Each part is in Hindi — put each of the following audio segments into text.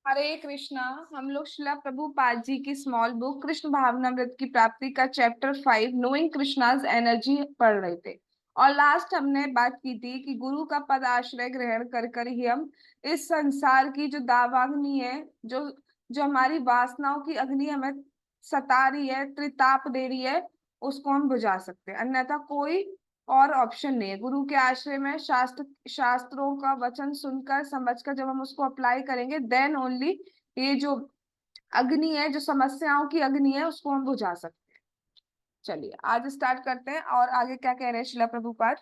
हरे कृष्णा। हम लोग शिला प्रभुपाद जी की स्मॉल बुक कृष्ण भावनामृत की प्राप्ति का चैप्टर 5 नोइंग कृष्णाज एनर्जी पढ़ रहे थे। और लास्ट हमने बात की थी कि गुरु का पद आश्रय ग्रहण कर कर ही हम इस संसार की जो दावाग्नि है, जो जो हमारी वासनाओं की अग्नि हमें सता रही है, त्रिताप दे रही है, उसको हम बुझा सकते हैं। अन्यथा कोई और ऑप्शन नहीं है। गुरु के आश्रय में शास्त्रों का वचन सुनकर समझकर जब हम उसको अप्लाई करेंगे, देन ओनली ये जो अग्नि है, जो समस्याओं की अग्नि है, उसको हम बुझा सकते हैं। चलिए आज स्टार्ट करते हैं। और आगे क्या कह रहे हैं शिला प्रभुपाद।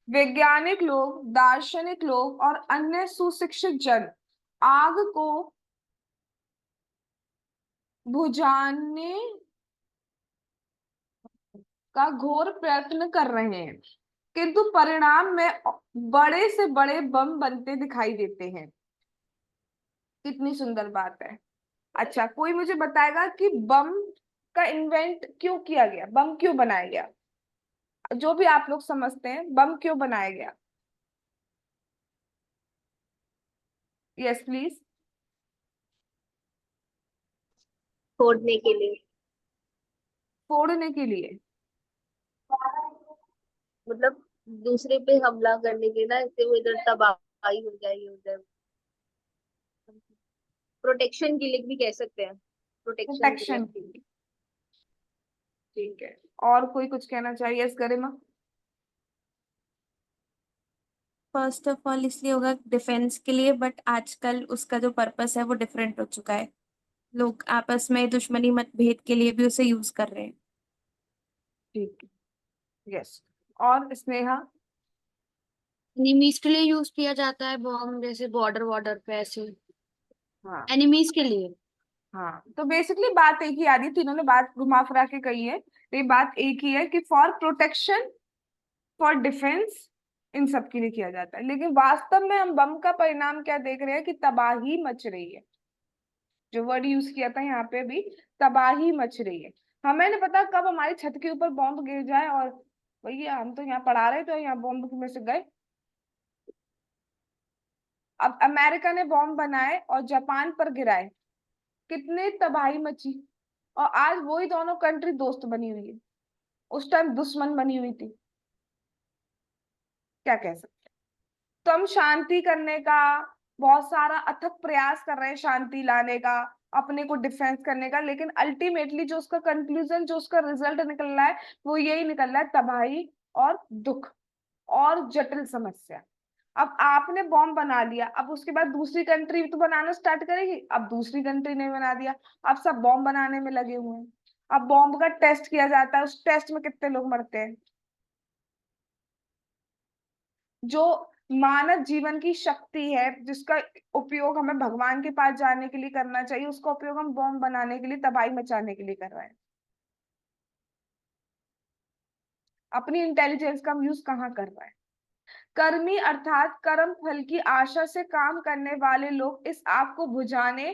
वैज्ञानिक लोग, दार्शनिक लोग और अन्य सुशिक्षित जन आग को बुझाने का घोर प्रयत्न कर रहे हैं, किंतु परिणाम में बड़े से बड़े बम बनते दिखाई देते हैं। कितनी सुंदर बात है। अच्छा, कोई मुझे बताएगा कि बम का इन्वेंट क्यों किया गया, बम क्यों बनाया गया? जो भी आप लोग समझते हैं, बम क्यों बनाया गया? Yes please. छोड़ने के लिए। फोड़ने के लिए। मतलब दूसरे पे हमला करने के ना, इससे वो इधर तबाही हो जाएगी उधर। प्रोटेक्शन के लिए भी कह सकते हैं। प्रोटेक्शन के लिए। प्रोटेक्शन के लिए। ठीक है। और कोई कुछ कहना चाहिए? Yes Garima. First of all इसलिए होगा डिफेंस के लिए, बट आजकल उसका जो पर्पस है वो डिफरेंट हो चुका है। लोग आपस में दुश्मनी मतभेद के लिए भी उसे यूज कर रहे हैं। ठीक है। यस। और स्नेहा। एनिमीज के लिए यूज किया जाता है बॉम्ब, जैसे बॉर्डर वॉर्डर पे ऐसे। हाँ। एनिमीज के लिए। हाँ, तो बेसिकली बात एक ही आ रही है, तीनों ने बात घुमा फिरा के कही है, तो ये बात एक ही है कि फॉर प्रोटेक्शन, फॉर डिफेंस, इन सब के लिए किया जाता है। लेकिन वास्तव में हम बम का परिणाम क्या देख रहे हैं कि तबाही मच रही है। जो वर्ड यूज किया था यहाँ पे भी, तबाही मच रही है। हमें नहीं पता कब हमारी छत के ऊपर बॉम्ब गिर जाए और भैया हम तो यहाँ पढ़ा रहे थे, यहाँ बॉम्ब में से गए। अब अमेरिका ने बॉम्ब बनाए और जापान पर गिराए, कितने तबाही मची। और आज वही दोनों कंट्री दोस्त बनी हुई है, उस टाइम दुश्मन बनी हुई थी। क्या कह सकते। तो हम शांति करने का बहुत सारा अथक प्रयास कर रहे हैं, शांति लाने का, अपने को डिफेंस करने का, लेकिन अल्टीमेटली जो उसका कंक्लूजन, जो उसका रिजल्ट निकल रहा है, वो यही निकल रहा है, तबाही और दुख और जटिल समस्या। अब आपने बॉम्ब बना लिया, अब उसके बाद दूसरी कंट्री तो बनाना स्टार्ट करेगी। अब दूसरी कंट्री ने बना दिया, अब सब बॉम्ब बनाने में लगे हुए हैं। अब बॉम्ब का टेस्ट किया जाता है, उस टेस्ट में कितने लोग मरते हैं। जो मानव जीवन की शक्ति है, जिसका उपयोग हमें भगवान के पास जाने के लिए करना चाहिए, उसका उपयोग हम बॉम्ब बनाने के लिए, तबाही मचाने के लिए कर रहे हैं। अपनी इंटेलिजेंस का हम यूज कहाँ कर रहे हैं? कर्मी अर्थात कर्म फल की आशा से काम करने वाले लोग इस आग को बुझाने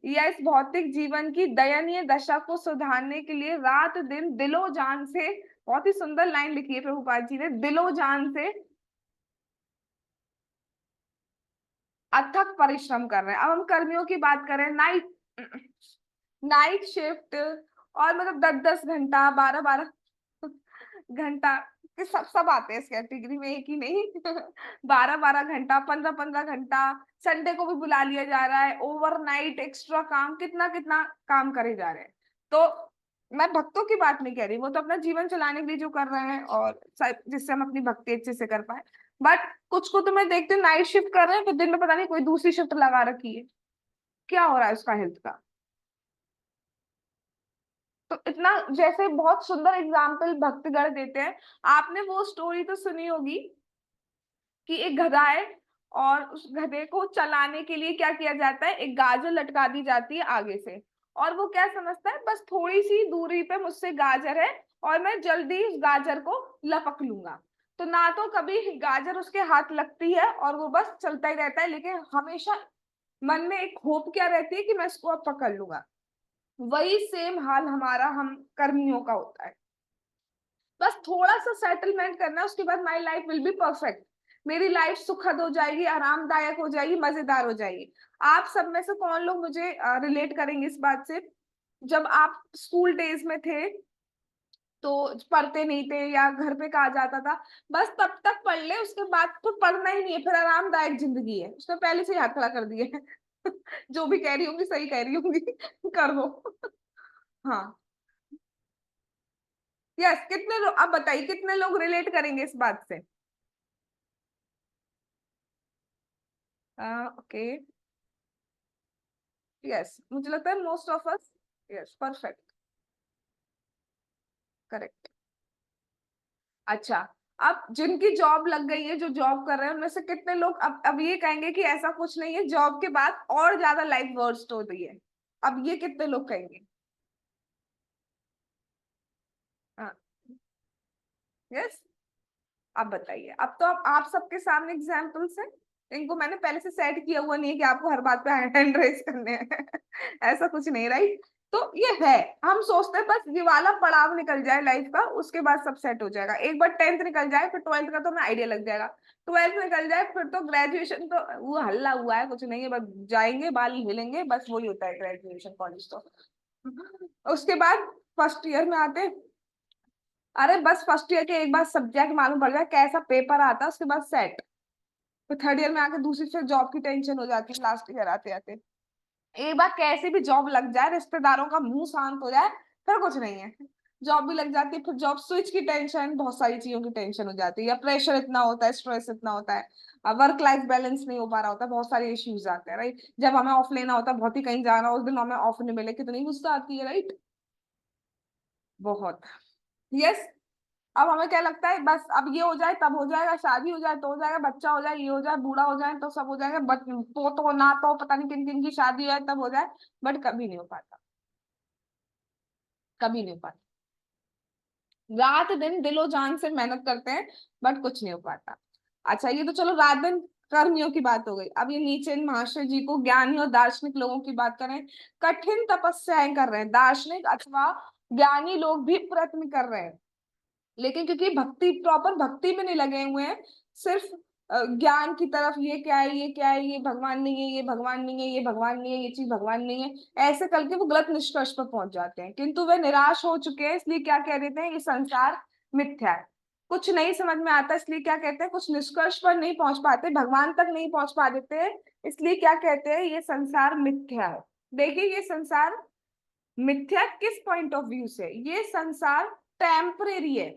या इस भौतिक जीवन की दयनीय दशा को सुधारने के लिए रात दिन दिलो जान से, बहुत ही सुंदर लाइन लिखी है प्रभुपाद जी ने, दिलो जान से अथक परिश्रम कर रहे हैं। अब हम कर्मियों की बात करें, नाइट नाइट शिफ्ट, और मतलब 10-10 घंटा, 12-12 घंटा, ये सब सब आते हैं इस कैटेगरी में, एक ही नहीं 12-12 घंटा, 15-15 घंटा, संडे को भी बुला लिया जा रहा है, ओवरनाइट एक्स्ट्रा काम, कितना कितना काम करे जा रहे हैं। तो मैं भक्तों की बात नहीं कह रही, वो तो अपना जीवन चलाने के लिए जो कर रहे हैं, और जिससे हम अपनी भक्ति अच्छे से कर पाए। बट कुछ को तो मैं देखती हूँ नाइट शिफ्ट कर रहे हैं, फिर दिन में पता नहीं कोई दूसरी शिफ्ट लगा रखी है। क्या हो रहा है उसका हेल्थ का? तो इतना, जैसे बहुत सुंदर एग्जाम्पल भक्तगण देते हैं। आपने वो स्टोरी तो सुनी होगी कि एक गधा है, और उस गधे को चलाने के लिए क्या किया जाता है, एक गाजर लटका दी जाती है आगे से। और वो क्या समझता है, बस थोड़ी सी दूरी पे मुझसे गाजर है और मैं जल्दी उस गाजर को लपक लूंगा। तो ना तो कभी गाजर उसके हाथ लगती है और वो बस चलता ही रहता है, लेकिन हमेशा मन में एक होप क्या रहती है कि मैं इसको अब पकड़ लूंगा। वही सेम हाल हमारा, हम कर्मियों का होता है। बस थोड़ा सा सेटलमेंट करना, उसके बाद my life will be perfect. मेरी लाइफ सुखद हो जाएगी, आरामदायक हो जाएगी, मजेदार हो जाएगी। आप सब में से कौन लोग मुझे रिलेट करेंगे इस बात से? जब आप स्कूल डेज में थे तो पढ़ते नहीं थे या घर पे कहा जाता था बस तब तक पढ़ ले, उसके बाद तो पढ़ना ही नहीं है, फिर आरामदायक जिंदगी है, उसने पहले से ही हाथ खड़ा कर दिए है जो भी कह रही होंगी सही कह रही होंगी कर दो हाँ, यस, कितने लोग, अब बताइए कितने लोग रिलेट करेंगे इस बात से? ओके, यस, मुझे लगता है most of us, yes, perfect, correct. अच्छा, अब जिनकी जॉब लग गई है, जो जॉब कर रहे हैं, उनमें से कितने लोग अब ये कहेंगे कि ऐसा कुछ नहीं है, जॉब के बाद और ज्यादा लाइफ वर्स्ट हो रही है? अब ये कितने लोग कहेंगे? हाँ, यस, अब बताइए। अब तो आप सबके सामने एग्जाम्पल्स हैं, इनको मैंने पहले से सेट किया हुआ नहीं है कि आपको हर बात पे हैंड रेस करने हैं ऐसा कुछ नहीं, राइट? तो ये है, हम सोचते हैं बस ये वाला पड़ाव निकल जाए लाइफ का, उसके बाद सब सेट हो जाएगा। एक बार 10th निकल जाए, फिर 12th का तो हमें आइडिया लग जाएगा, 12th निकल जाए, फिर तो ग्रेजुएशन तो वो हल्ला हुआ है, कुछ नहीं है, बस जाएंगे बाल हिलेंगे, बस वही होता है ग्रेजुएशन कॉलेज तो उसके बाद फर्स्ट ईयर में आते, अरे बस फर्स्ट ईयर के एक बार सब्जेक्ट मालूम पड़ जाए कैसा पेपर आता है, उसके बाद सेट। फिर थर्ड ईयर में आके दूसरी फिर जॉब की टेंशन हो जाती है, लास्ट ईयर आते आते एक बार कैसे भी जॉब लग जाए, रिश्तेदारों का मुंह शांत हो जाए, फिर कुछ नहीं है, जॉब भी लग जाती है, फिर जॉब स्विच की टेंशन, बहुत सारी चीजों की टेंशन हो जाती है, या प्रेशर इतना होता है, स्ट्रेस इतना होता है, वर्क लाइफ बैलेंस नहीं हो पा रहा होता, बहुत सारे इश्यूज आते हैं, राइट? जब हमें ऑफ लेना होता है, बहुत ही कहीं जाना, उस दिन हमें ऑफ नहीं मिले, कितनी गुस्सा आती है, राइट? बहुत, यस। अब हमें क्या लगता है, बस अब ये हो जाए तब हो जाएगा, शादी हो जाए तो हो जाएगा, बच्चा हो जाए, ये हो जाए, बूढ़ा हो जाए तो सब हो जाएगा, बट तो ना तो पता नहीं किन किन की शादी हो जाए तब हो जाए, बट कभी नहीं हो पाता, कभी नहीं हो पाता। रात दिन दिलो जान से मेहनत करते हैं, बट कुछ नहीं हो पाता। अच्छा, ये तो चलो रात दिन कर्मियों की बात हो गई। अब ये नीचे महाशय जी को, ज्ञानी और दार्शनिक लोगों की बात करें, कठिन तपस्याएं कर रहे हैं, दार्शनिक अथवा ज्ञानी लोग भी प्रयत्न कर रहे हैं, लेकिन क्योंकि भक्ति, प्रॉपर भक्ति में नहीं लगे हुए हैं, सिर्फ ज्ञान की तरफ, ये क्या है, ये क्या है, ये भगवान नहीं है, ये भगवान नहीं है, ये भगवान नहीं है, ये चीज भगवान नहीं है, ऐसे करके वो गलत निष्कर्ष पर पहुंच जाते हैं, किंतु वे निराश हो चुके हैं, इसलिए क्या कह देते हैं, ये संसार मिथ्या है। कुछ नहीं समझ में आता, इसलिए क्या कहते हैं, कुछ निष्कर्ष पर नहीं पहुंच पाते, भगवान तक नहीं पहुंच पा देते, इसलिए क्या कहते हैं, ये संसार मिथ्या है। देखिए, ये संसार मिथ्या किस पॉइंट ऑफ व्यू से? ये संसार टेम्परेरी है,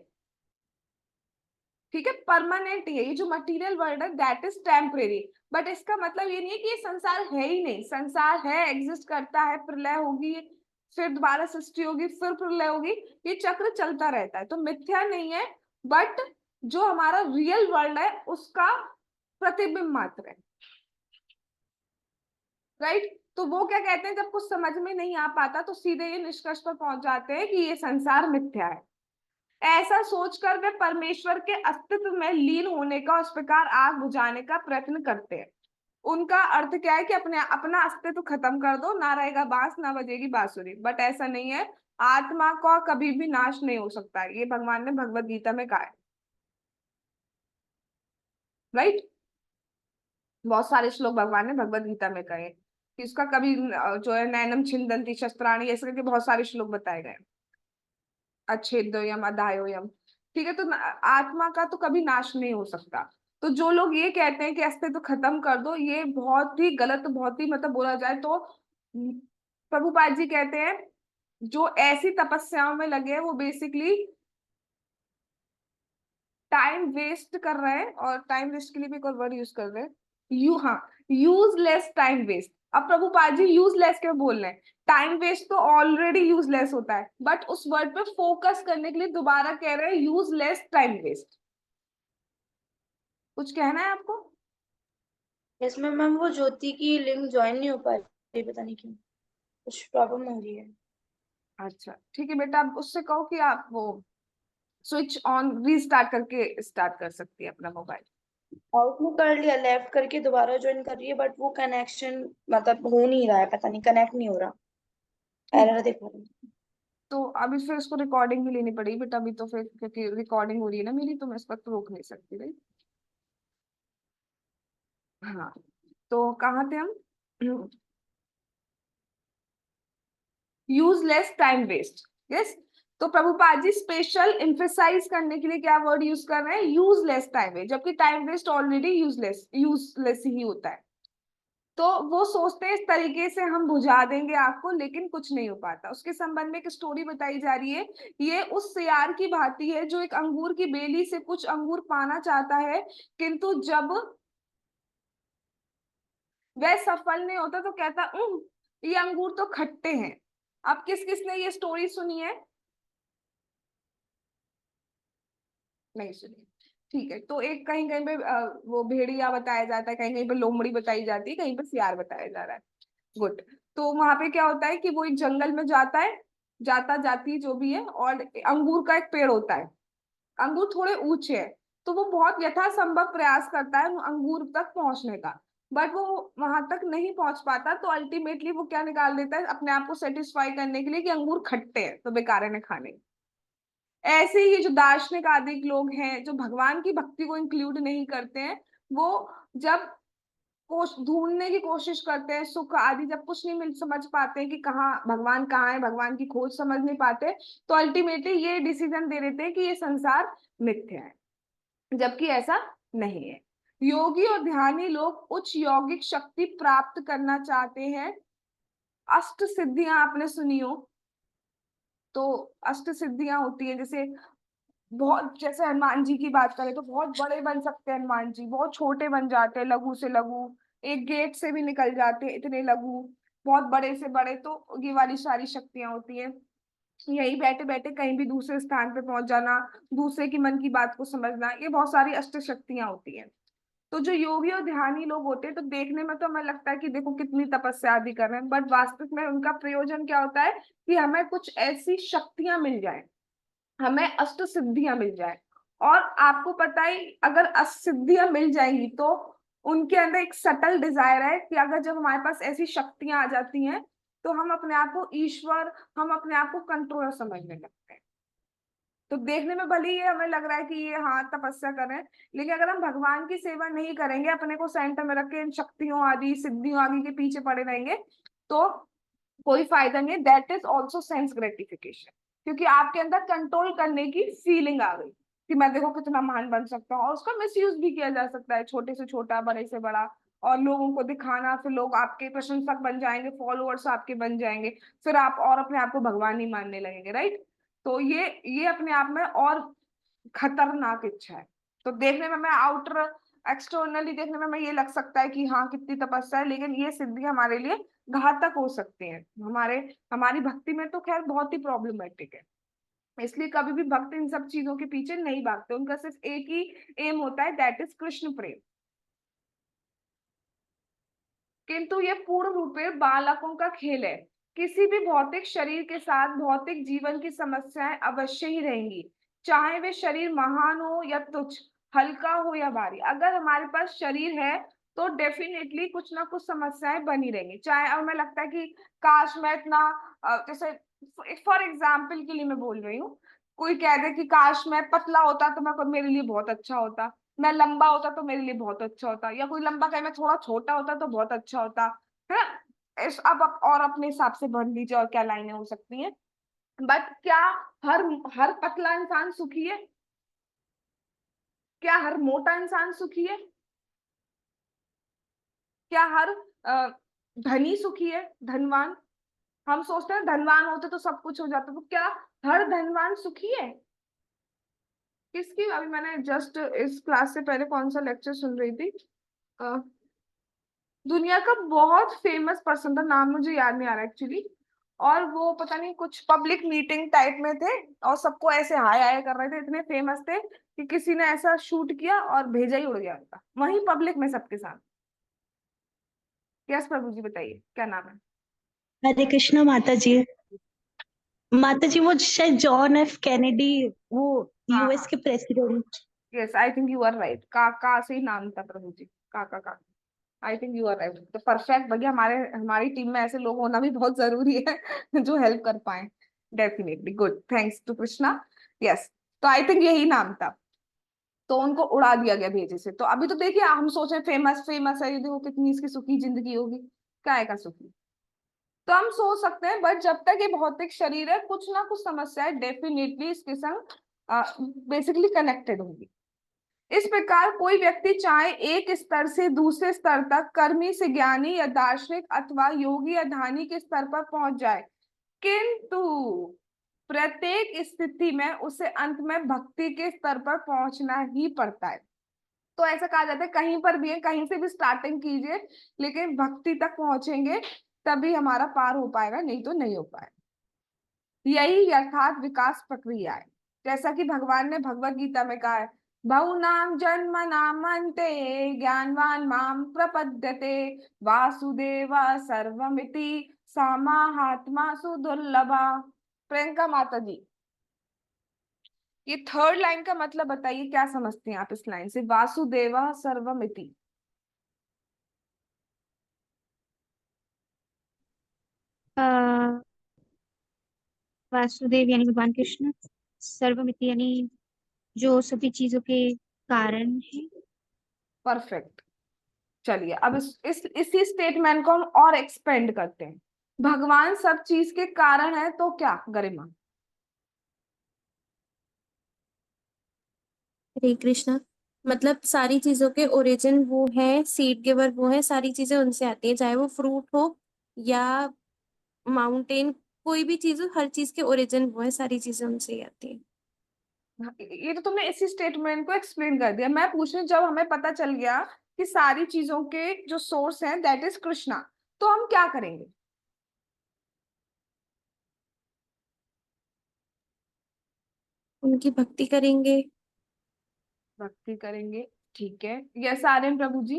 ठीक है, परमानेंट है, ये जो मटेरियल वर्ल्ड है दैट इज टेम्परेरी, बट इसका मतलब ये नहीं है कि ये संसार है ही नहीं, संसार है, एग्जिस्ट करता है, प्रलय होगी, फिर दोबारा सृष्टि होगी, फिर प्रलय होगी, ये चक्र चलता रहता है, तो मिथ्या नहीं है, बट जो हमारा रियल वर्ल्ड है उसका प्रतिबिंब मात्र है, राइट? तो वो क्या कहते हैं, जब कुछ समझ में नहीं आ पाता तो सीधे ये निष्कर्ष पर पहुंच जाते हैं कि ये संसार मिथ्या है। ऐसा सोचकर वे परमेश्वर के अस्तित्व में लीन होने का, उस प्रकार आग बुझाने का प्रयत्न करते हैं। उनका अर्थ क्या है कि अपने अपना अस्तित्व खत्म कर दो, ना रहेगा बांस, ना बजेगी बांसुरी, बट ऐसा नहीं है, आत्मा का कभी भी नाश नहीं हो सकता है, ये भगवान ने भगवत गीता में कहा है, राइट? बहुत सारे श्लोक भगवान ने भगवत गीता में कहे कि इसका कभी जो है नैनम छिंदंती शस्त्राणी, ऐसे करके बहुत सारे श्लोक बताए गए, अच्छेद्योयम अदायोयम, ठीक है? तो आत्मा का तो कभी नाश नहीं हो सकता। तो जो लोग ये कहते हैं कि अस्तित्व खत्म कर दो, ये बहुत ही गलत, बहुत ही मतलब बोला जाए तो प्रभुपाद जी कहते हैं जो ऐसी तपस्याओं में लगे हैं वो बेसिकली टाइम वेस्ट कर रहे हैं, और टाइम वेस्ट के लिए भी एक और वर्ड यूज कर रहे हैं, हाँ, यूजलेस टाइम वेस्ट। अब प्रभुपाद जी यूजलेस क्यों बोल रहे हैं? टाइम वेस्ट तो ऑलरेडी यूजलेस होता है, बट उस वर्ड पे फोकस करने के लिए दोबारा कह रहे हैं यूजलेस टाइम वेस्ट। कुछ कहना है आपको? यस मैम, मैम वो ज्योति की लिंक ज्वाइन नहीं हो पा रही, पता नहीं क्यों, कुछ प्रॉब्लम हो रही है। अच्छा, ठीक है बेटा, आप उससे कहो कि आप वो स्विच ऑन रीस्टार्ट करके स्टार्ट कर सकती है अपना मोबाइल। आउटलुक कर लिया, लेफ्ट करके दोबारा ज्वाइन कर रही है, बट वो कनेक्शन मतलब हो नहीं रहा है, पता नहीं कनेक्ट नहीं हो रहा, एरर दिखा रहा है। तो अभी फिर उसको रिकॉर्डिंग भी लेनी पड़ेगी बेटा, अभी तो फिर क्योंकि रिकॉर्डिंग हो रही है ना मेरी, तो मैं इस वक्त रोक नहीं सकती, राइट? हाँ, तो कहाँ थे हम? Useless time waste. यस, तो प्रभुपाद जी स्पेशल एम्फेसाइज करने के लिए क्या वर्ड यूज कर रहे हैं? यूजलेस टाइम वेस्ट, जबकि टाइम वेस्ट ऑलरेडी यूजलेस ही होता है। तो वो सोचते हैं इस तरीके से हम बुझा देंगे आग को, लेकिन कुछ नहीं हो पाता। उसके संबंध में एक स्टोरी बताई जा रही है। ये उस सियार की भांति है जो एक अंगूर की बेली से कुछ अंगूर पाना चाहता है, किंतु जब वह सफल नहीं होता तो कहता ये अंगूर तो खट्टे हैं। अब किस किसने ये स्टोरी सुनी है? नहीं सुनी? ठीक है, तो एक कहीं कहीं पे वो भेड़िया बताया जाता है, कहीं कहीं पे लोमड़ी बताई जाती है, कहीं पे सियार बताया जा रहा है। गुड। तो वहां पे क्या होता है कि वो एक जंगल में जाता है, जाता जाती जो भी है, और अंगूर का एक पेड़ होता है। अंगूर थोड़े ऊंचे है, तो वो बहुत यथासंभव प्रयास करता है अंगूर तक पहुंचने का, बट वो वहां तक नहीं पहुंच पाता। तो अल्टीमेटली वो क्या निकाल देता है अपने आप को सेटिस्फाई करने के लिए कि अंगूर खट्टे हैं तो बेकार है खाने। ऐसे ही जो दार्शनिक आदि लोग हैं जो भगवान की भक्ति को इंक्लूड नहीं करते हैं, वो जब ढूंढने की कोशिश करते हैं सुख आदि, जब कुछ नहीं मिल समझ पाते हैं कि कहाँ है, भगवान की खोज समझ नहीं पाते, तो अल्टीमेटली ये डिसीजन दे देते हैं कि ये संसार मिथ्या है, जबकि ऐसा नहीं है। योगी और ध्यानी लोग उच्च यौगिक शक्ति प्राप्त करना चाहते हैं। अष्ट सिद्धियां आपने सुनी हो, तो अष्ट सिद्धियां होती है जैसे बहुत, जैसे हनुमान जी की बात करें तो बहुत बड़े बन सकते हैं हनुमान जी, बहुत छोटे बन जाते हैं, लघु से लघु, एक गेट से भी निकल जाते हैं इतने लघु, बहुत बड़े से बड़े। तो ये वाली सारी शक्तियां होती हैं। यही बैठे बैठे कहीं भी दूसरे स्थान पे पहुंच जाना, दूसरे की मन की बात को समझना, ये बहुत सारी अष्ट शक्तियां होती हैं। तो जो योगी और ध्यानी लोग होते हैं, तो देखने में तो हमें लगता है कि देखो कितनी तपस्या आदि कर रहे हैं, बट वास्तविक में उनका प्रयोजन क्या होता है कि हमें कुछ ऐसी शक्तियां मिल जाए, हमें अष्ट सिद्धियां मिल जाए। और आपको पता ही, अगर अष्ट सिद्धियां मिल जाएंगी तो उनके अंदर एक सटल डिजायर है कि अगर जब हमारे पास ऐसी शक्तियां आ जाती हैं तो हम अपने आप को ईश्वर, हम अपने आप को कंट्रोलर समझने लगते हैं। तो देखने में भले ये हमें लग रहा है कि ये हाँ तपस्या कर रहे हैं, लेकिन अगर हम भगवान की सेवा नहीं करेंगे, अपने को सेंटर में रख के इन शक्तियों आदि सिद्धियों आदि के पीछे पड़े रहेंगे, तो कोई फायदा नहीं है। That is also sense gratification, क्योंकि आपके अंदर कंट्रोल करने की फीलिंग आ गई कि मैं देखो कितना महान बन सकता हूँ, और उसका मिसयूज भी किया जा सकता है, छोटे से छोटा, बड़े से बड़ा, और लोगों को दिखाना, फिर लोग आपके प्रशंसक बन जाएंगे, फॉलोअर्स आपके बन जाएंगे, फिर आप और अपने आप को भगवान ही मानने लगेंगे, राइट? तो ये अपने आप में और खतरनाक इच्छा है। तो देखने में मैं आउटर एक्सटर्नली देखने में मैं ये लग सकता है कि हाँ कितनी तपस्या है, लेकिन ये सिद्धि हमारे लिए घातक हो सकती है, हमारी भक्ति में तो खैर बहुत ही प्रॉब्लमेटिक है। इसलिए कभी भी भक्त इन सब चीजों के पीछे नहीं भागते, उनका सिर्फ एक ही एम होता है, दैट इज कृष्ण प्रेम। किंतु ये पूर्ण रूप में बालकों का खेल है। किसी भी भौतिक शरीर के साथ भौतिक जीवन की समस्याएं अवश्य ही रहेंगी, चाहे वे शरीर महान हो या तुच्छ, हल्का हो या भारी। अगर हमारे पास शरीर है तो डेफिनेटली कुछ ना कुछ समस्याएं बनी रहेंगी। चाहे, अब हमें लगता है कि काश मैं इतना जैसे फॉर एग्जाम्पल के लिए मैं बोल रही हूँ, कोई कह दे कि काश मैं पतला होता तो मैं, मेरे लिए बहुत अच्छा होता, मैं लंबा होता तो मेरे लिए बहुत अच्छा होता, या कोई लंबा कहे मैं थोड़ा छोटा होता तो बहुत अच्छा होता है ना। अब और अपने हिसाब से भर लीजिए और क्या लाइनें हो सकती हैं। बट क्या हर हर पतला इंसान सुखी है? क्या हर मोटा इंसान सुखी है? क्या हर अ, धनी सुखी है, धनवान? हम सोचते हैं धनवान होते तो सब कुछ हो जाता, तो क्या हर धनवान सुखी है? किसकी, अभी मैंने जस्ट इस क्लास से पहले कौन सा लेक्चर सुन रही थी, दुनिया का बहुत फेमस पर्सन था, नाम मुझे याद नहीं आ रहा एक्चुअली, और वो पता नहीं कुछ पब्लिक मीटिंग टाइप में थे, और सबको ऐसे हाय हाय कर रहे थे, इतने फेमस थे कि किसी ने ऐसा शूट किया और भेजा ही उड़ गया उनका वहीं पब्लिक में सबके साथ। यस प्रभु जी, बताइए क्या नाम है? हरे कृष्णा माता जी। माता जी वो शायद जॉन एफ कैनेडी, वो हाँ यूएस हाँ, के president. Yes I think you are right, का से ही नाम था प्रभु जी, का I think you are right. तो परफेक्ट भैया, हमारी टीम में ऐसे लोग होना भी बहुत जरूरी है जो हेल्प कर पाए। Definitely good, thanks to Krishna. Yes, तो आई थिंक यही नाम था। तो उनको उड़ा दिया गया भेजे से। तो अभी तो देखिए हम सोचे फेमस फेमस है, ये देखो कितनी इसकी सुखी जिंदगी होगी, काय का सुखी। तो हम सोच सकते हैं, बट जब तक ये भौतिक शरीर है कुछ ना कुछ समस्याएं डेफिनेटली इसके संग बेसिकली कनेक्टेड होगी। इस प्रकार कोई व्यक्ति चाहे एक स्तर से दूसरे स्तर तक कर्मी से ज्ञानी या दार्शनिक अथवा योगी या ध्यानी के स्तर पर पहुंच जाए, किंतु प्रत्येक स्थिति में उसे अंत में भक्ति के स्तर पर पहुंचना ही पड़ता है। तो ऐसा कहा जाता है कहीं पर भी है, कहीं से भी स्टार्टिंग कीजिए, लेकिन भक्ति तक पहुंचेंगे तभी हमारा पार हो पाएगा, नहीं तो नहीं हो पाएगा। यही यथार्थ विकास प्रक्रिया है। जैसा कि भगवान ने भगवत गीता में कहा है, बहुनाम जन्म नामन्ते ज्ञानवान माम प्रपद्यते वासुदेव सर्वमिति समाहात्मा सुदुर्लभा। प्रियंका माता जी, ये थर्ड लाइन का मतलब बताइए, क्या समझते हैं आप इस लाइन से, वासुदेव सर्वमिति? वासुदेव यानी भगवान कृष्ण, सर्वमिति यानी जो सभी चीजों के कारण है। परफेक्ट। चलिए अब इसी स्टेटमेंट को हम और एक्सपेंड करते हैं। भगवान सब चीज के कारण है तो क्या, गरिमा? हरे कृष्णा, मतलब सारी चीजों के ओरिजिन वो है, सीड गिवर वो है, सारी चीजें उनसे आती है, चाहे वो फ्रूट हो या माउंटेन, कोई भी चीज हो, हर चीज के ओरिजिन वो है, सारी चीजें उनसे ही आती है। ये तो तुमने इसी स्टेटमेंट को एक्सप्लेन कर दिया। मैं पूछ रही हूँ, जब हमें पता चल गया कि सारी चीजों के जो सोर्स हैं दैट इज कृष्णा, तो हम क्या करेंगे? उनकी भक्ति करेंगे। भक्ति करेंगे, ठीक है। यस आर्यन प्रभु जी।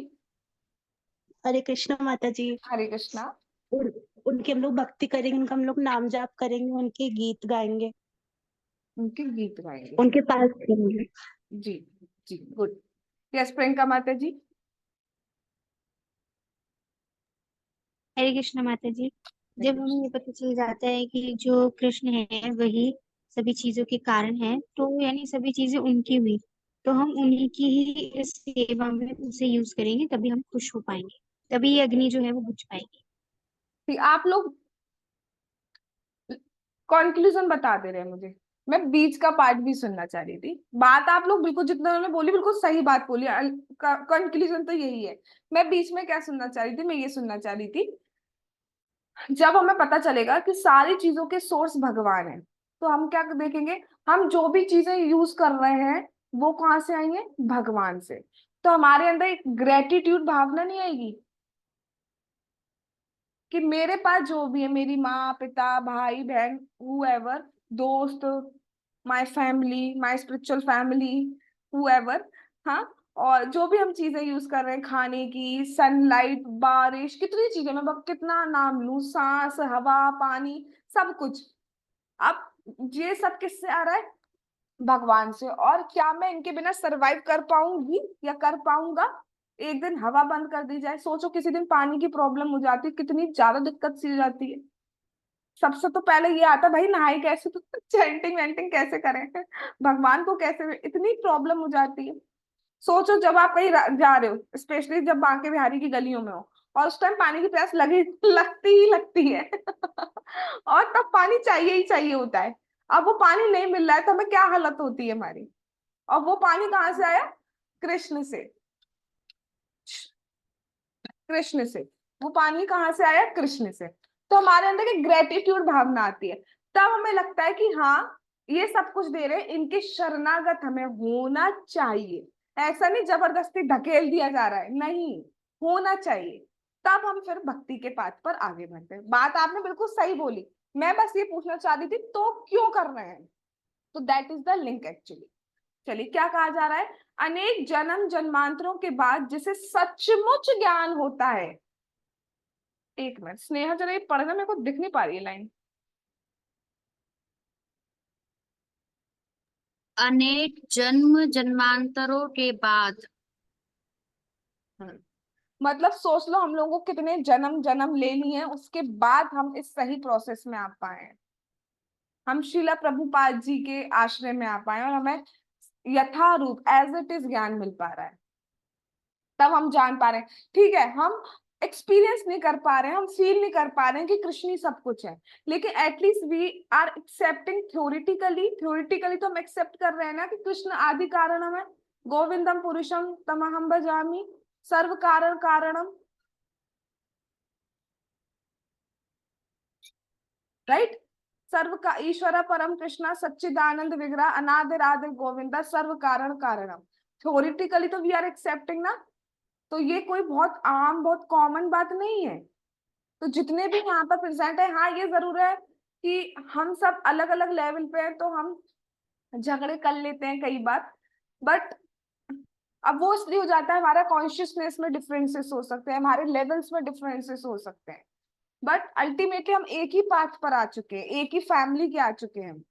हरे कृष्णा माता जी। हरे कृष्णा। उन, उनकी हम लोग भक्ति करेंगे, उनका हम लोग नाम जाप करेंगे, उनके गीत गाएंगे, उनके गीत गाएंगे। उनके पास रहेंगे। जी जी, गुड। यस प्रियंका माता जी। हरे कृष्ण माता जी। जब हमें ये पता चल जाता है कि जो कृष्ण है वही सभी चीजों के कारण है, तो यानी सभी चीजें उनकी हुई, तो हम उन्हीं की ही इस सेवा में उसे यूज करेंगे, तभी हम खुश हो पाएंगे, तभी ये अग्नि जो है वो बुझ पाएगी। ठीक, आप लोग कंक्लूजन बता दे रहे हैं मुझे, मैं बीच का पार्ट भी सुनना चाह रही थी। बात आप लोग बिल्कुल जितना उन्होंने बोली बिल्कुल सही बात बोली, कंक्लूजन तो यही है। मैं बीच में क्या सुनना चाह रही थी, मैं ये सुनना चाह रही थी, जब हमें पता चलेगा कि सारी चीजों के सोर्स भगवान है, तो हम क्या देखेंगे, हम जो भी चीजें यूज कर रहे हैं वो कहाँ से आई है, भगवान से। तो हमारे अंदर एक ग्रेटिट्यूड भावना नहीं आएगी कि मेरे पास जो भी है, मेरी माँ पिता भाई बहन whoever, दोस्त, my family, my spiritual family, whoever, हाँ, और जो भी हम चीजें यूज कर रहे हैं खाने की, सनलाइट, बारिश, कितनी चीजें, मैं कितना नाम लूं, सांस, हवा, पानी, सब कुछ। अब ये सब किससे आ रहा है, भगवान से। और क्या मैं इनके बिना सरवाइव कर पाऊंगी या कर पाऊंगा? एक दिन हवा बंद कर दी जाए, सोचो किसी दिन पानी की प्रॉब्लम हो जाती है, कितनी ज्यादा दिक्कत सी हो जाती है। सबसे तो पहले ये आता भाई नहाई कैसे, तो चैंटिंग वैंटिंग कैसे करें, भगवान को कैसे, इतनी प्रॉब्लम हो जाती है। सोचो जब आप कहीं जा रहे हो, स्पेशली जब बांके बिहारी की गलियों में हो, और उस टाइम पानी की प्यास लगी लगती ही लगती है और तब पानी चाहिए ही चाहिए होता है। अब वो पानी नहीं मिल रहा है तो हमें क्या हालत होती है हमारी। और वो पानी कहाँ से आया, कृष्ण से। कृष्ण से वो पानी कहाँ से आया, कृष्ण से। तो हमारे अंदर एक ग्रेटिट्यूड भावना आती है, तब हमें लगता है कि हाँ ये सब कुछ दे रहे हैं, इनके शरणागत हमें होना चाहिए। ऐसा नहीं जबरदस्ती धकेल दिया जा रहा है, नहीं, होना चाहिए। तब हम फिर भक्ति के पाथ पर आगे बढ़ते हैं। बात आपने बिल्कुल सही बोली, मैं बस ये पूछना चाह रही थी तो क्यों कर रहे हैं, तो that is the link actually. चलिए क्या कहा जा रहा है, अनेक जन्म जन्मांतरों के बाद जिसे सचमुच ज्ञान होता है। एक मिनट स्नेहा, जरा ये पढ़ना, मेरे को दिख नहीं पा रही है लाइन। अनेक जन्म जन्मांतरों के बाद। मतलब सोच लो हम लोगों को कितने जन्म जन्म ले लिए हैं, उसके बाद हम इस सही प्रोसेस में आ पाए हैं, हम शीला प्रभुपाद जी के आश्रय में आ पाए और हमें यथारूप एज इट इज ज्ञान मिल पा रहा है, तब हम जान पा रहे हैं। ठीक है, हम एक्सपीरियंस नहीं कर पा रहे हैं, हम फील नहीं कर पा रहे हैं कि कृष्ण ही सब कुछ है, लेकिन at least we are accepting theoretically तो हम एक्सेप्ट कर रहे हैं ना कि कृष्ण आदि कारणम है, गोविंदम पुरुषम तमहम भजामि, सर्व कारण कारणम, राइट। सर्व का ईश्वर परम कृष्णा सच्चिदानंद विग्रह अनादिर आदिर गोविंदा सर्व कारण कारणम, थ्योरेटिकली तो वी आर एक्सेप्टिंग ना। तो ये कोई बहुत आम बहुत कॉमन बात नहीं है। तो जितने भी यहाँ पर प्रेजेंट है, हाँ ये जरूर है कि हम सब अलग अलग लेवल पे हैं, तो हम झगड़े कर लेते हैं कई बार, बट अब वो इसलिए हो जाता है हमारा कॉन्शियसनेस में डिफरेंसेस हो सकते हैं, हमारे लेवल्स में डिफरेंसेस हो सकते हैं, बट अल्टीमेटली हम एक ही पाथ पर आ चुके हैं, एक ही फैमिली के आ चुके हैं,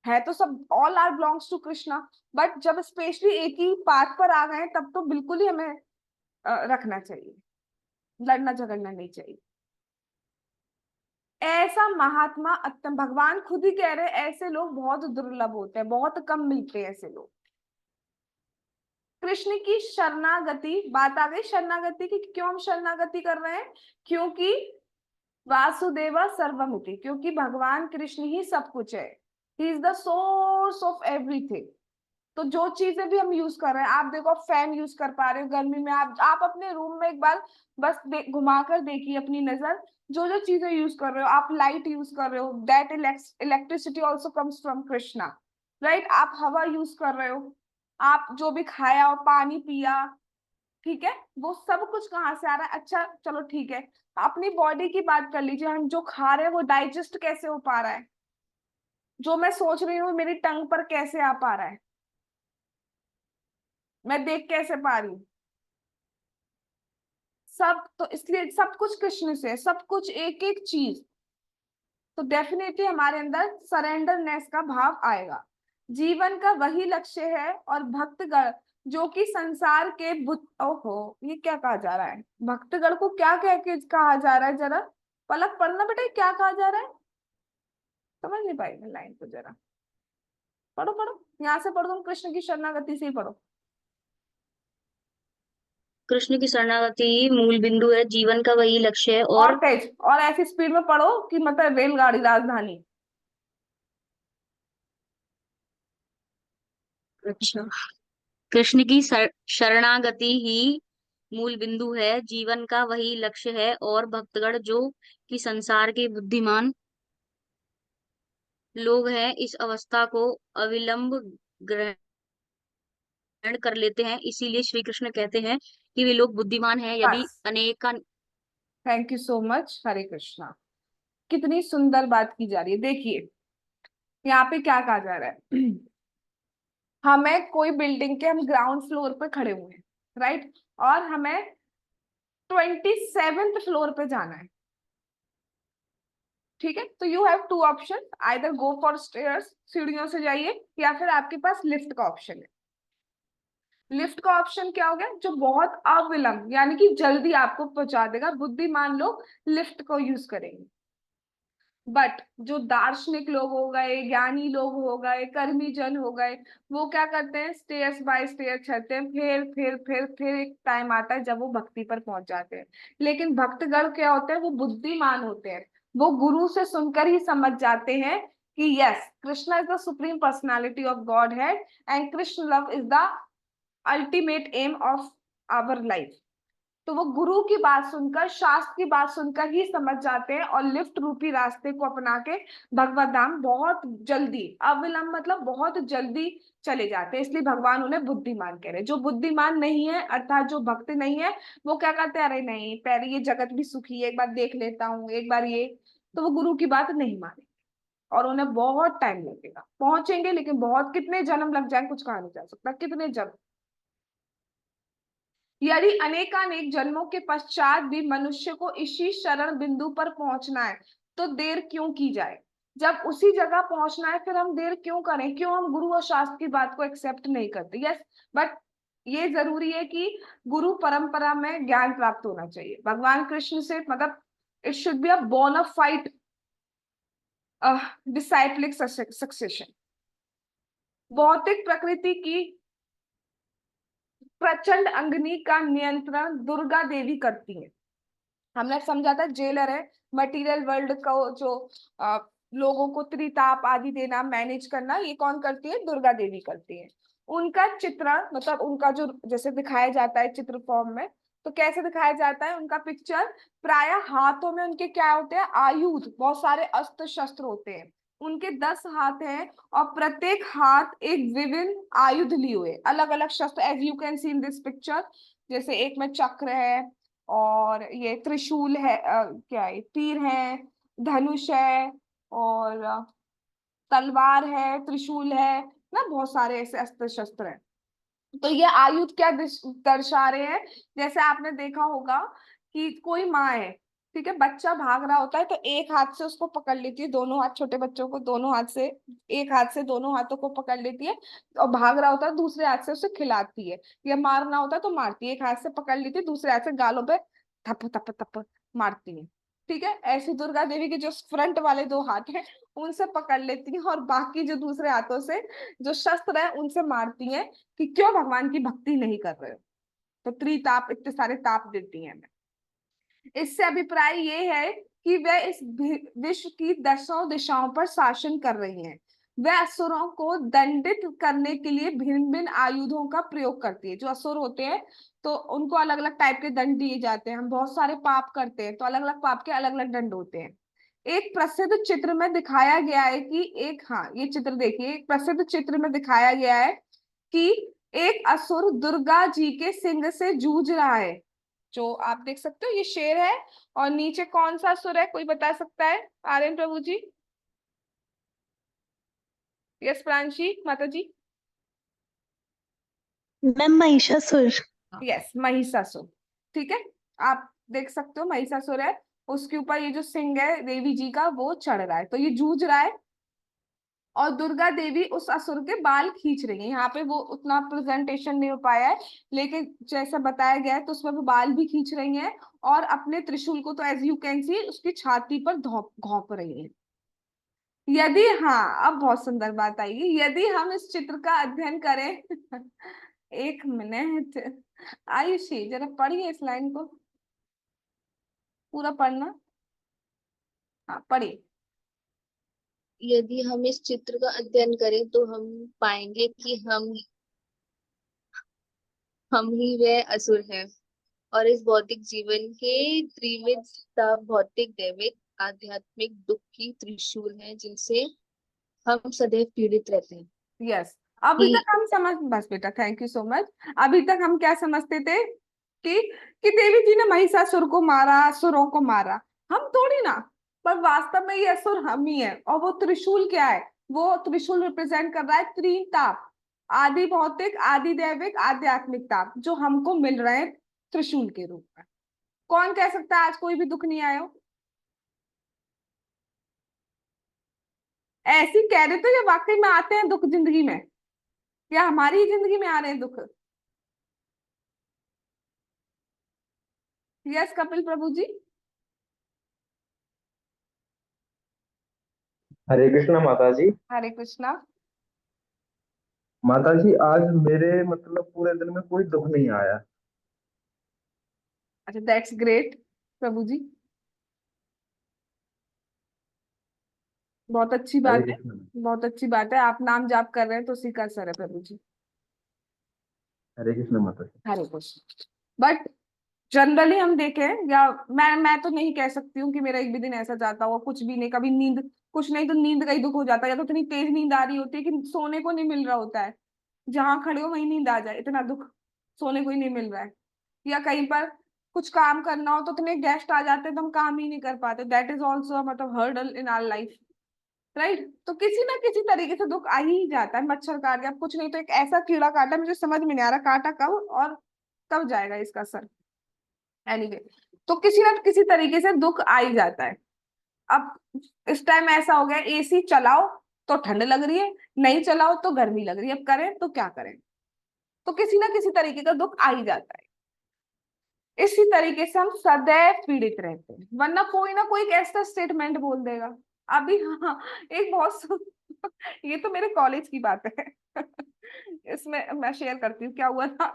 है तो सब all are belongs to Krishna. But जब स्पेशली एक ही पाथ पर आ गए हैं, तब तो बिल्कुल ही हमें रखना चाहिए, लड़ना झगड़ना नहीं चाहिए। ऐसा महात्मा अत्यंत, भगवान खुद ही कह रहे हैं ऐसे लोग बहुत दुर्लभ होते हैं, बहुत कम मिलते हैं ऐसे लोग। कृष्ण की शरणागति, बात आ गई शरणागति की, क्यों हम शरणागति कर रहे हैं, क्योंकि वासुदेवा सर्वमिति, क्योंकि भगवान कृष्ण ही सब कुछ है, he is the source of everything. तो जो चीजें भी हम यूज कर रहे हैं, आप देखो फैन यूज कर पा रहे हो गर्मी में, आप अपने रूम में एक बार बस घुमा कर देखिए अपनी नजर, जो जो चीजें यूज कर रहे हो, आप लाइट यूज कर रहे हो, that electricity also comes from Krishna, right. आप हवा यूज कर रहे हो, आप जो भी खाया और पानी पिया, ठीक है, वो सब कुछ कहाँ से आ रहा है। अच्छा चलो ठीक है, अपनी बॉडी की बात कर लीजिए, हम जो खा रहे हैं वो डाइजेस्ट कैसे हो पा रहा है, जो मैं सोच रही हूँ मेरी टंग पर कैसे आ पा रहा है, मैं देख कैसे पा रही हूँ, सब तो इसलिए सब कुछ कृष्ण से है, सब कुछ एक एक चीज। तो डेफिनेटली हमारे अंदर सरेंडरनेस का भाव आएगा। जीवन का वही लक्ष्य है और भक्तगण जो कि संसार के ओहो ये क्या कहा जा रहा है, भक्तगण को क्या कह के कहा जा रहा है, जरा पलक पढ़ना बेटा, क्या कहा जा रहा है, समझ नहीं पाई मैं लाइन को, जरा पढ़ो पढ़ो, यहाँ से पढ़ो, तुम कृष्ण की शरणागति से ही पढ़ो। कृष्ण की शरणागति ही मूल बिंदु है, जीवन का वही लक्ष्य है और तेज और ऐसी स्पीड में पढ़ो कि मतलब रेलगाड़ी राजधानी। अच्छा, कृष्ण की शरणागति ही मूल बिंदु है, जीवन का वही लक्ष्य है, और भक्तगण जो कि संसार के बुद्धिमान लोग हैं इस अवस्था को अविलंब ग्रहण कर लेते हैं, इसीलिए श्री कृष्ण कहते हैं कि वे लोग बुद्धिमान हैं। यदि बस, अनेक थैंक यू सो मच, हरे कृष्णा। कितनी सुंदर बात की जा रही है, देखिए यहाँ पे क्या कहा जा रहा है हमें कोई बिल्डिंग के, हम ग्राउंड फ्लोर पे खड़े हुए हैं, राइट, और हमें 27th फ्लोर पे जाना है, ठीक है। तो you have two option, either go for stairs, सीढ़ियों से जाइए, या फिर आपके पास लिफ्ट का ऑप्शन है। लिफ्ट का ऑप्शन क्या हो गया, जो बहुत अविलंब यानी कि जल्दी आपको पहुंचा देगा, बुद्धिमान लोग लिफ्ट को यूज करेंगे। बट जो दार्शनिक लोग हो गए, ज्ञानी लोग हो गए, कर्मी जन हो गए, वो क्या करते हैं, स्टेयर्स बाय स्टेयर चढ़ते हैं, फिर एक टाइम आता है जब वो भक्ति पर पहुंच जाते हैं। लेकिन भक्तगण क्या होते हैं, वो बुद्धिमान होते हैं, वो गुरु से सुनकर ही समझ जाते हैं कि yes Krishna is the supreme personality of godhead and Krishna love is the ultimate aim of our life. तो वो गुरु की बात सुनकर, शास्त्र की बात सुनकर ही समझ जाते हैं, और लिफ्ट रूपी रास्ते को अपना के भगवत धाम बहुत जल्दी, अविलंब मतलब बहुत जल्दी चले जाते हैं। इसलिए भगवान उन्हें बुद्धिमान कह रहे हैं। जो बुद्धिमान नहीं है अर्थात जो भक्त नहीं है, वो क्या करते हैं, अरे नहीं पहले ये जगत भी सुखी है, एक बार देख लेता हूँ, एक बार ये, तो वो गुरु की बात नहीं माने और उन्हें बहुत टाइम लगेगा, पहुंचेंगे लेकिन बहुत, कितने जन्म लग जाए कुछ कहा नहीं जा सकता, कितने जन्म। यदि अनेकानेक जन्मों के पश्चात भी मनुष्य को इसी शरण बिंदु पर पहुंचना है, तो देर क्यों की जाए। जब उसी जगह पहुंचना है फिर हम देर क्यों करें, क्यों हम गुरु और शास्त्र की बात को एक्सेप्ट नहीं करते। यस, बट ये जरूरी है कि गुरु परंपरा में ज्ञान प्राप्त होना चाहिए भगवान कृष्ण से, मतलब it should be a bona fide disciplic succession. भौतिक प्रकृति की प्रचंड अग्नि का नियंत्रण दुर्गा देवी करती है। हमने समझा था जेलर है, मटेरियल वर्ल्ड का जो लोगों को त्रिताप आदि देना, मैनेज करना, ये कौन करती है? दुर्गा देवी करती है। उनका चित्रण मतलब उनका जो जैसे दिखाया जाता है चित्र फॉर्म में, तो कैसे दिखाया जाता है उनका पिक्चर? प्राय हाथों में उनके क्या होते हैं? आयुध, बहुत सारे अस्त्र शस्त्र होते हैं। उनके 10 हाथ हैं और प्रत्येक हाथ एक विभिन्न आयुध लिए हुए, अलग अलग शस्त्र, as you can see in this picture. जैसे एक में चक्र है, और ये त्रिशूल है, क्या है, तीर है, धनुष है, और तलवार है, त्रिशूल है ना, बहुत सारे ऐसे अस्त्र शस्त्र हैं। तो ये आयुध क्या दर्शा रहे हैं? जैसे आपने देखा होगा कि कोई माँ है, ठीक है, बच्चा भाग रहा होता है तो एक हाथ से उसको पकड़ लेती है, दोनों हाथ, छोटे बच्चों को दोनों हाथ से, एक हाथ से दोनों हाथों को पकड़ लेती है, और भाग रहा होता है दूसरे हाथ से उसे खिलाती है, या मारना होता है तो मारती है, एक हाथ से पकड़ लेती है, दूसरे हाथ से गालों पे थप थप थप मारती है। ठीक है, ऐसी दुर्गा देवी के जो फ्रंट वाले 2 हाथ हैं उनसे पकड़ लेती है, और बाकी जो दूसरे हाथों से जो शस्त्र है उनसे मारती है, कि क्यों भगवान की भक्ति नहीं कर रहे हो, तो त्रिताप, इतने सारे ताप देती हैं। इससे अभिप्राय ये है कि वह इस विश्व की 10 दिशाओं पर शासन कर रही हैं। वह असुरों को दंडित करने के लिए भिन्न भिन्न आयुधों का प्रयोग करती है। जो असुर होते हैं तो उनको अलग अलग टाइप के दंड दिए जाते हैं। हम बहुत सारे पाप करते हैं तो अलग अलग पाप के अलग अलग दंड होते हैं। एक प्रसिद्ध चित्र में दिखाया गया है कि हाँ, ये चित्र देखिए, एक प्रसिद्ध चित्र में दिखाया गया है कि एक असुर दुर्गा जी के सिंह से जूझ रहा है। जो आप देख सकते हो ये शेर है, और नीचे कौन सा असुर है, कोई बता सकता है? आर्यन प्रभु जी, यस प्रांशी माता जी। मैम महिषासुर। यस, महिषासुर। ठीक है, आप देख सकते हो महिषासुर है, उसके ऊपर ये जो सिंह है देवी जी का वो चढ़ रहा है, तो ये जूझ रहा है, और दुर्गा देवी उस असुर के बाल खींच रही है। यहाँ पे वो उतना प्रेजेंटेशन नहीं हो पाया है, लेकिन जैसा बताया गया है तो उसमें वो बाल भी खींच रही हैं, और अपने त्रिशूल को तो एज यू कैन सी उसकी छाती पर घोंप रही है। यदि, हाँ, अब बहुत सुंदर बात आएगी, यदि हम इस चित्र का अध्ययन करें एक मिनट, आयुषी जरा पढ़िए इस लाइन को, पूरा पढ़ना। हाँ पढ़िए। यदि हम इस चित्र का अध्ययन करें तो हम पाएंगे कि हम ही वह असुर हैं और इस भौतिक जीवन के त्रिविध भौतिक दैविक आध्यात्मिक दुख की त्रिशूल हैं जिनसे हम सदैव पीड़ित रहते हैं। यस, अभी तक हम समझ, बस बेटा थैंक यू सो मच। अभी तक हम क्या समझते थे कि देवी जी ने महिषासुर को मारा, असुरों को मारा, हम थोड़ी ना, पर वास्तव में ये असुर हम ही है। और वो त्रिशूल क्या है? वो त्रिशूल रिप्रेजेंट कर रहा है त्रिताप, आदि भौतिक, आदि दैविक, आध्यात्मिक ताप, जो हमको मिल रहे हैं त्रिशूल के रूप में। कौन कह सकता है आज कोई भी दुख नहीं आया हो? ऐसी कह रहे थे या वाकई में आते हैं दुख जिंदगी में, या हमारी ही जिंदगी में आ रहे हैं दुख? यस कपिल प्रभु जी। हरे कृष्णा माता जी। हरे कृष्णा। माता जी आज मेरे मतलब पूरे दिन में कोई दुख नहीं आया। अच्छा, दैट्स ग्रेट प्रभु जी, बहुत अच्छी हरे बात है। कृष्णा। बहुत अच्छी बात है, आप नाम जाप कर रहे हैं तो उसी का असर है प्रभु जी। हरे कृष्णा माता जी। हरे कृष्ण। बट जनरली हम देखें, या मैं तो नहीं कह सकती हूँ कि मेरा एक भी दिन ऐसा जाता हुआ, कुछ भी नहीं, कभी नींद, कुछ नहीं तो नींद का ही दुख हो जाता है, या तो इतनी तेज नींद आ रही होती है कि सोने को नहीं मिल रहा होता है, जहां खड़े हो वहीं नींद आ जाए, इतना दुख, सोने को ही नहीं मिल रहा है। या कहीं पर कुछ काम करना हो तो इतने गेस्ट आ जाते हैं तो हम काम ही नहीं कर पाते, दैट इज ऑल्सो मतलब hurdle in our life, right? तो किसी ना किसी तरीके से दुख आ ही जाता है। मच्छर काट गया, कुछ नहीं तो एक ऐसा कीड़ा काटा, मुझे समझ में नहीं आ रहा काटा कब और कब जाएगा इसका असर। एनीवे, तो किसी ना किसी तरीके से दुख आ ही जाता है। अब इस टाइम ऐसा हो गया, एसी चलाओ तो ठंड लग रही है, नहीं चलाओ तो गर्मी लग रही है, अब करें तो क्या करें? तो किसी ना किसी तरीके का दुख आ ही जाता है। इसी तरीके से हम सदैव पीड़ित रहते हैं, वरना कोई ना कोई एक ऐसा स्टेटमेंट बोल देगा। अभी हाँ, एक बहुत ये तो मेरे कॉलेज की बात है। इसमें मैं शेयर करती हूँ क्या हुआ था।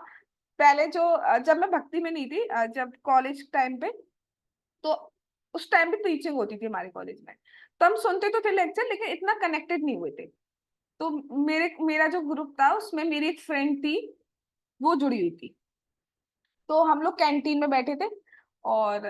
पहले जो जब मैं भक्ति में नहीं थी, जब कॉलेज टाइम पे, तो उस टाइम पे टीचिंग होती थी हमारे कॉलेज में। तो हम सुनते तो थे लेक्चर, लेकिन इतना कनेक्टेड नहीं हुए थे। तो मेरा जो ग्रुप था उसमें मेरी एक फ्रेंड थी, वो जुड़ी हुई थी। तो हम लोग कैंटीन में बैठे थे, और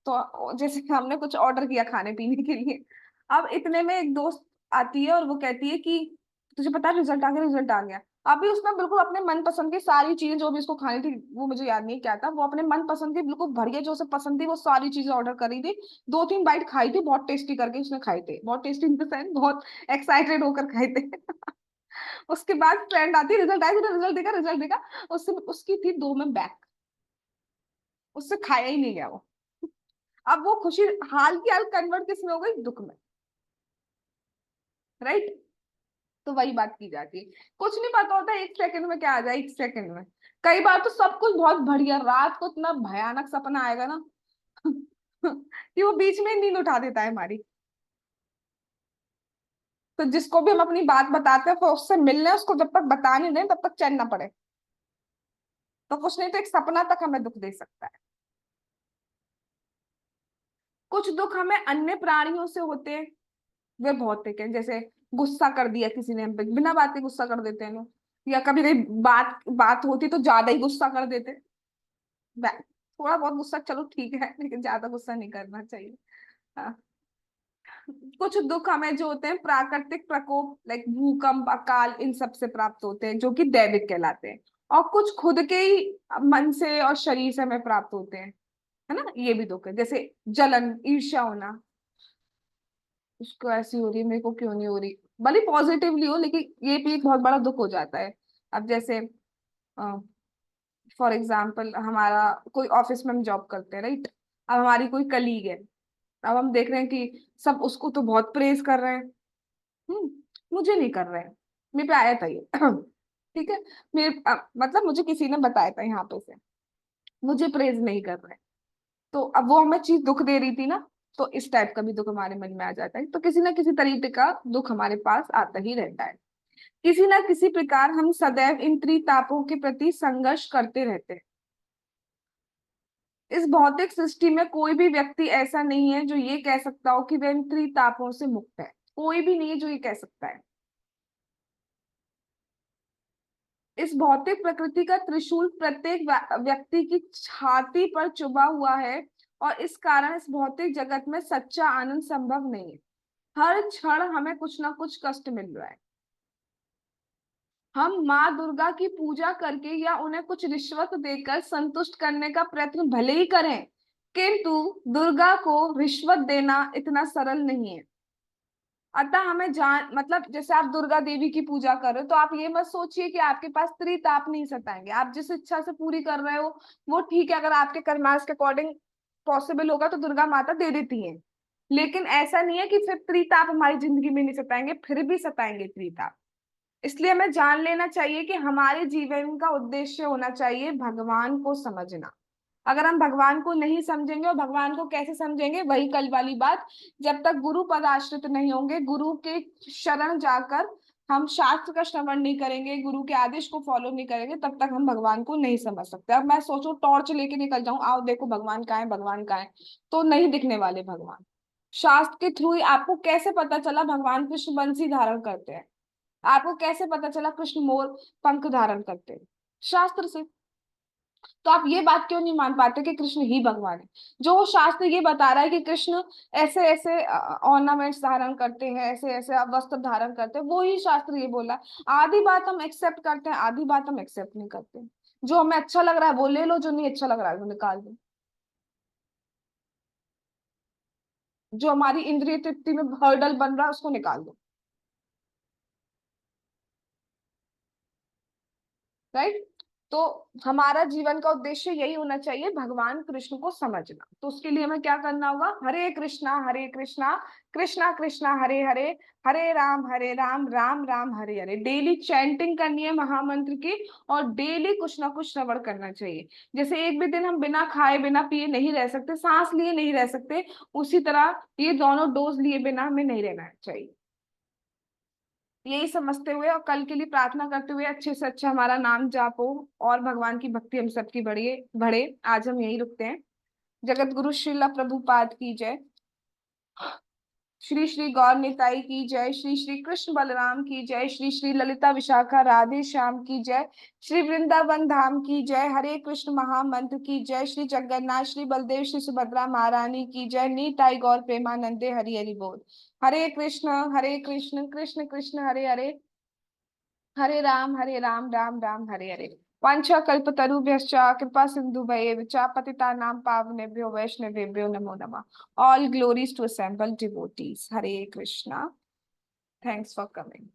तो जैसे हमने कुछ ऑर्डर किया खाने पीने के लिए। अब इतने में एक दोस्त आती है और वो कहती है कि तुझे पता है रिजल्ट आ गया, रिजल्ट आ गया। अभी उसने बिल्कुल अपने मन पसंद की सारी चीजें, जो भी उसको खानी थी, वो मुझे याद नहीं क्या था, वो अपने मन पसंद की बिल्कुल बढ़िया जो उसे पसंद थी वो सारी चीजें ऑर्डर करी थी। 2-3 बाइट खाई थी, बहुत टेस्टी करके उसने खाए थे, बहुत टेस्टी इन द सेंस बहुत एक्साइटेड होकर खाए थे। उसके बाद फ्रेंड आती, रिजल्ट आया, रिजल्ट देखा, रिजल्ट देखा। उससे उसकी थी 2 में बैक, उससे खाया ही नहीं गया वो। अब वो खुशी हाल की हाल कन्वर्ट किस में हो गई, दुख में। राइट। तो वही बात की जाती है, कुछ नहीं पता होता 1 सेकंड में क्या आ जाए, 1 सेकंड में। कई बार तो सब कुछ बहुत बढ़िया, रात को इतना भयानक सपना आएगा ना कि वो बीच में ही नींद उठा देता है हमारी। तो जिसको भी हम अपनी बात बताते हैं, फिर उससे मिलने उसको जब तक बता नहीं दें तब तक चैन ना पड़े। तो कुछ नहीं तो एक सपना तक हमें दुख दे सकता है। कुछ दुख हमें अन्य प्राणियों से होते हैं, वे भौतिक है। जैसे गुस्सा कर दिया किसी ने हम पे, बिना बात के गुस्सा कर देते हैं लोग। या कभी कभी बात बात होती तो ज्यादा ही गुस्सा कर देते। थोड़ा बहुत गुस्सा चलो ठीक है, लेकिन ज्यादा गुस्सा नहीं करना चाहिए। हाँ। कुछ दुख हमें जो होते हैं प्राकृतिक प्रकोप, लाइक भूकंप, अकाल, इन सब से प्राप्त होते हैं, जो कि दैविक कहलाते हैं। और कुछ खुद के ही मन से और शरीर से हमें प्राप्त होते हैं, है ना, ये भी दुख है। जैसे जलन, ईर्ष्या होना, उसको ऐसी हो रही है, मेरे को क्यों नहीं हो रही, भले पॉजिटिवली हो, लेकिन ये भी एक बहुत बड़ा दुख हो जाता है। अब जैसे फॉर एग्जाम्पल, हमारा कोई ऑफिस में हम जॉब करते हैं, राइट। अब हमारी कोई कलीग है, अब हम देख रहे हैं कि सब उसको तो बहुत प्रेज कर रहे हैं, हम्म, मुझे नहीं कर रहे हैं। मेरे पे आया था ये ठीक है। मतलब मुझे किसी ने बताया था यहाँ पे से, मुझे प्रेज नहीं कर रहे हैं। तो अब वो हमें चीज दुख दे रही थी ना, तो इस टाइप का भी दुख हमारे मन में आ जाता है। तो किसी ना किसी तरीके का दुख हमारे पास आता ही रहता है। किसी ना किसी प्रकार हम सदैव इन त्रितापों के प्रति संघर्ष करते रहते हैं। इस भौतिक सृष्टि में कोई भी व्यक्ति ऐसा नहीं है जो ये कह सकता हो कि वह इन त्रितापों से मुक्त है। कोई भी नहीं है जो ये कह सकता है। इस भौतिक प्रकृति का त्रिशूल प्रत्येक व्यक्ति की छाती पर चुभा हुआ है, और इस कारण इस भौतिक जगत में सच्चा आनंद संभव नहीं है। हर क्षण हमें कुछ ना कुछ कष्ट मिल रहा है। हम माँ दुर्गा की पूजा करके या उन्हें कुछ रिश्वत देकर संतुष्ट करने का प्रयत्न भले ही करें, किंतु दुर्गा को रिश्वत देना इतना सरल नहीं है। अतः हमें जान मतलब जैसे आप दुर्गा देवी की पूजा कर रहे हो, तो आप ये मत सोचिए कि आपके पास त्रिताप नहीं सताएंगे। आप जिस इच्छा से पूरी कर रहे हो वो ठीक है, अगर आपके कर्मास के अकॉर्डिंग पॉसिबल होगा तो दुर्गा माता दे देती है। लेकिन ऐसा नहीं है कि फिर त्रिताप हमारी जिंदगी में नहीं सताएंगे, फिर भी सताएंगे त्रिताप। इसलिए हमें जान लेना चाहिए कि हमारे जीवन का उद्देश्य होना चाहिए भगवान को समझना। अगर हम भगवान को नहीं समझेंगे, और भगवान को कैसे समझेंगे, वही कल वाली बात, जब तक गुरु पद आश्रित नहीं होंगे, गुरु के शरण जाकर हम शास्त्र का श्रवण नहीं करेंगे, गुरु के आदेश को फॉलो नहीं करेंगे, तब तक हम भगवान को नहीं समझ सकते। अब मैं सोचो टॉर्च लेके निकल जाऊं, आओ देखो भगवान कहाँ है, भगवान कहाँ है, तो नहीं दिखने वाले भगवान। शास्त्र के थ्रू ही आपको कैसे पता चला भगवान कृष्ण बंसी धारण करते हैं, आपको कैसे पता चला कृष्ण मोर पंख धारण करते हैं, शास्त्र से। तो आप ये बात क्यों नहीं मान पाते कि कृष्ण ही भगवान है? जो शास्त्र ये बता रहा है कि कृष्ण ऐसे ऐसे ऑर्नामेंट्स धारण करते हैं, ऐसे ऐसे वस्त्र धारण करते हैं, वो ही शास्त्र ये बोला। आधी बात हम एक्सेप्ट करते हैं, आधी बात हम एक्सेप्ट नहीं करते। जो हमें अच्छा लग रहा है वो ले लो, जो नहीं अच्छा लग रहा है वो निकाल दो। जो हमारी इंद्रिय तृप्ति में हर्डल बन रहा है उसको निकाल दो। राइट। तो हमारा जीवन का उद्देश्य यही होना चाहिए, भगवान कृष्ण को समझना। तो उसके लिए हमें क्या करना होगा, हरे कृष्णा कृष्णा कृष्णा हरे हरे, हरे राम राम राम हरे हरे। डेली चैंटिंग करनी है महामंत्र की, और डेली कुछ ना कुछ श्रवण करना चाहिए। जैसे एक भी दिन हम बिना खाए बिना पिए नहीं रह सकते, सांस लिए नहीं रह सकते, उसी तरह ये दोनों डोज लिए बिना हमें नहीं रहना चाहिए। यही समझते हुए और कल के लिए प्रार्थना करते हुए अच्छे से अच्छा हमारा नाम जापो और भगवान की भक्ति हम सबकी बढ़े बढ़े। आज हम यही रुकते हैं। जगत गुरु श्रीला प्रभुपाद की जय। श्री श्री गौर निताई की जय। श्री श्री कृष्ण बलराम की जय। श्री श्री ललिता विशाखा राधे श्याम की जय। श्री वृंदावन धाम की जय। हरे कृष्ण महामंत्र की जय। श्री जगन्नाथ श्री बलदेव श्री सुभद्रा महारानी की जय। निताई गौर प्रेमानंदे हरि हरि बोल। हरे कृष्ण कृष्ण कृष्ण हरे हरे, हरे राम राम राम हरे हरे। वांछा कल्पतरुभ्यश्च कृपा सिंधुभैः च पतितानां पावनेभ्यो वैष्णवेभ्यो नमो नमः। All glories to assembled devotees. Hare Krishna. Thanks for coming.